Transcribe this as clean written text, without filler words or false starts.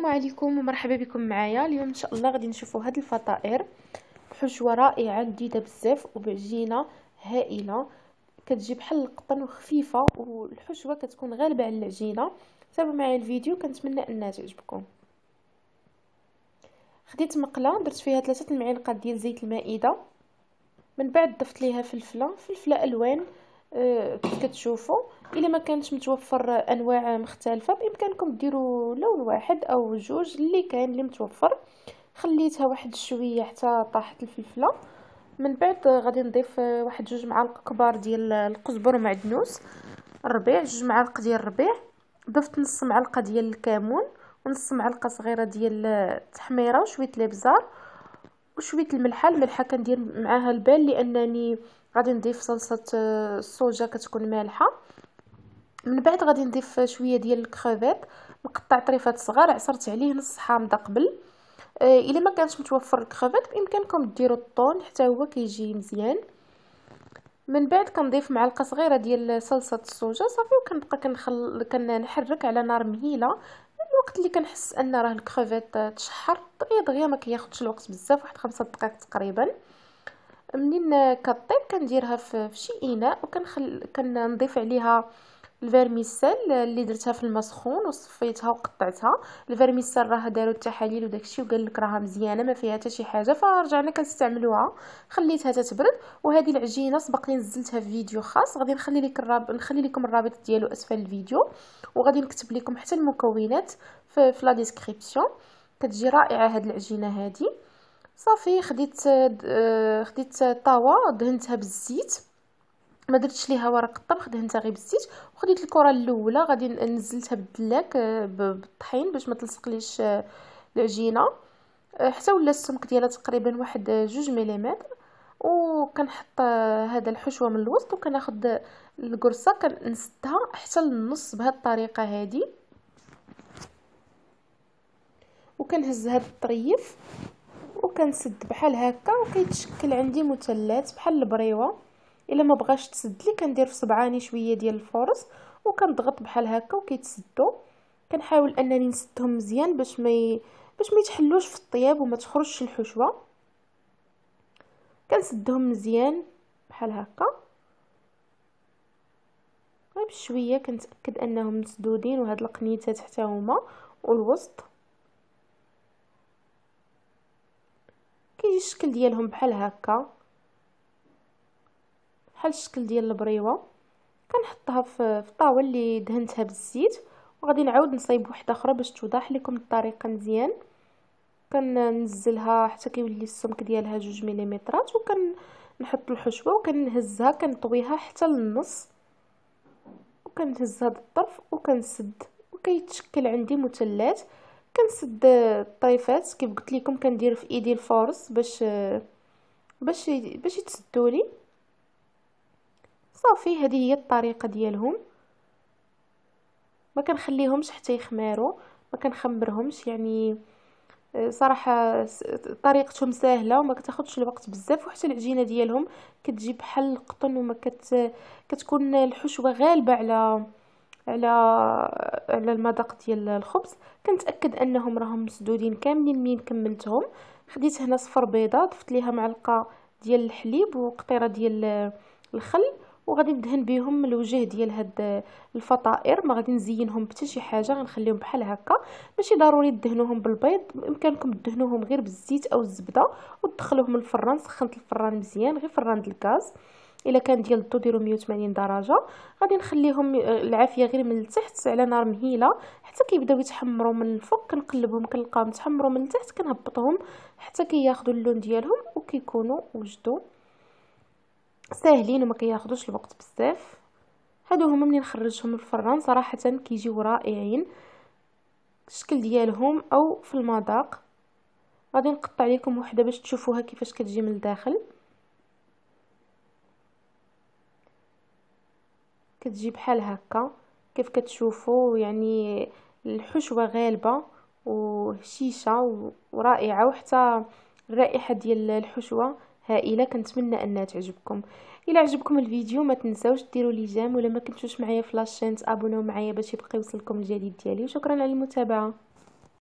السلام عليكم ومرحبا بكم معايا. اليوم ان شاء الله غادي نشوفوا هاد الفطائر بحشوه رائعه جديده بزاف وبعجينه هائله. كتجي بحال القطن وخفيفه والحشوه كتكون غالبه على العجينه. تابعوا معايا الفيديو، كنتمنى انها تعجبكم. خديت مقله درت فيها 3 المعالق ديال زيت المائده، من بعد ضفت ليها فلفله الوان. كيف كتشوفوا الا ما كانش متوفر انواع مختلفه بامكانكم ديروا لون واحد او جوج اللي متوفر. خليتها واحد شويه حتى طاحت الفلفله. من بعد غادي نضيف واحد 2 معالق كبار ديال القزبر ومعدنوس الربيع، 2 معالق ديال الربيع. ضفت نص معلقه ديال الكمون ونص معلقه صغيره ديال التحميره وشويه الابزار وشويه الملحه كندير معاها البال لانني غادي نضيف صلصه الصوجا كتكون مالحه. من بعد غادي نضيف شويه ديال الكريفيت مقطع طريفات صغار عصرت عليه نص حامضه قبل. الا ما كانش متوفر الكريفيت بامكانكم ديروا الطون حتى هو كيجي مزيان. من بعد كنضيف معلقه صغيره ديال صلصه الصوجا صافي، وكنبقى كنحرك على نار مهيله. الوقت اللي كنحس ان راه الكريفيت تشحر دغيا ما كياخذش الوقت بزاف، واحد 5 دقائق تقريبا. منين كطيب كنديرها في شي اناء كنضيف عليها الفيرميسيل اللي درتها في الماء سخون وصفيتها وقطعتها. الفيرميسيل راه داروا التحاليل وداكشي وقال لك راها مزيانه ما فيها حتى شي حاجه، فرجعنا كنستعملوها. خليتها تتبرد. وهذه العجينه سبق لي نزلتها في فيديو خاص، غادي نخلي لكم الرابط ديالو اسفل الفيديو، وغادي نكتب لكم حتى المكونات في لا ديسكريبسيون. كتجي رائعه هذه العجينه هذه. صافي خديت طاوه دهنتها بالزيت، ما درتش ليها ورق الطبخ، دهنتها غير بالزيت. وخديت الكره الاولى غادي نزلتها بالدلاك بالطحين باش ما تلصقليش العجينه، حتى ولا السمك ديالها تقريبا واحد 2 ملم. وكنحط هذا الحشوه من الوسط وكناخذ القرصه كنسدها حتى للنص بهذه الطريقه هذه، وكنهز هذا الطريف وكنسد بحال هكا وكيتشكل عندي مثلث بحال البريوه. الا ما بغاش تسد لي كندير في صبعاني شويه ديال الفورص وكنضغط بحال هكا وكيتسدوا. كنحاول انني نسدهم مزيان باش ما يتحلوش في الطياب وما تخرجش الحشوه. كنسدهم مزيان بحال هكا غير بشويه، كنتاكد انهم مسدودين وهاد القنيتات حتى هما والوسط. كيجي الشكل ديالهم بحال هكا بحال الشكل ديال البريوه. كنحطها في الطاوه اللي دهنتها بالزيت، وغادي نعاود نصايب وحده اخرى باش توضح لكم الطريقه مزيان. كننزلها حتى كيولي السمك ديالها 2 ملم، وكنحط الحشوه وكنهزها كنطويها حتى للنص، وكنهز هذا الطرف وكنسد وكيتشكل عندي مثلث. كنسد الطريفات كيف قلت لكم، كندير في ايدي الفورس باش يتسدوا لي. صافي هذه هي الطريقه ديالهم. ما كنخليهمش حتى يخمروا، ما كنخمرهمش، يعني صراحه طريقتهم سهله وما كتاخذش الوقت بزاف. وحتى العجينه ديالهم كتجي بحال القطن وما كتكون الحشوه غالبه على المذاق ديال الخبز. كنتاكد انهم راهم مسدودين كاملين. منين كملتهم خديت هنا صفر بيضه، ضفت ليها معلقه ديال الحليب وقطيره ديال الخل، وغادي ندهن بهم الوجه ديال هاد الفطائر. ما غادي نزينهم بحتى شي حاجه، غنخليهم بحال هكا. ماشي ضروري تدهنوهم بالبيض، بامكانكم تدهنوهم غير بالزيت او الزبده وتدخلوهم الفران. سخنت الفران مزيان، غير فران ديال الغاز الا كان ديال الضو ديروا 180 درجه. غادي نخليهم العافيه غير من التحت على نار مهيله حتى كيبداو يتحمروا من الفوق. كنقلبهم كنلقاهم تحمروا من التحت، كنهبطهم حتى كياخذوا اللون ديالهم وكيكونوا وجدوا ساهلين وما كياخذوش الوقت بزاف. هادو هما منين نخرجهم الفران صراحه كيجيو رائعين الشكل ديالهم او في المذاق. غادي نقطع لكم وحده باش تشوفوها كيفاش كتجي من الداخل. كتجي بحال هكا كيف كتشوفوا، يعني الحشوه غالبه وهشيشه ورائعه، وحتى الرائحه ديال الحشوه هائله. كنتمنى انها تعجبكم. الى عجبكم الفيديو ما تنساوش ديروا لي جيم، ولا ما كنتوش معايا في لاشين تابوناو معايا باش يبقى يوصلكم الجديد ديالي. وشكرا على المتابعه.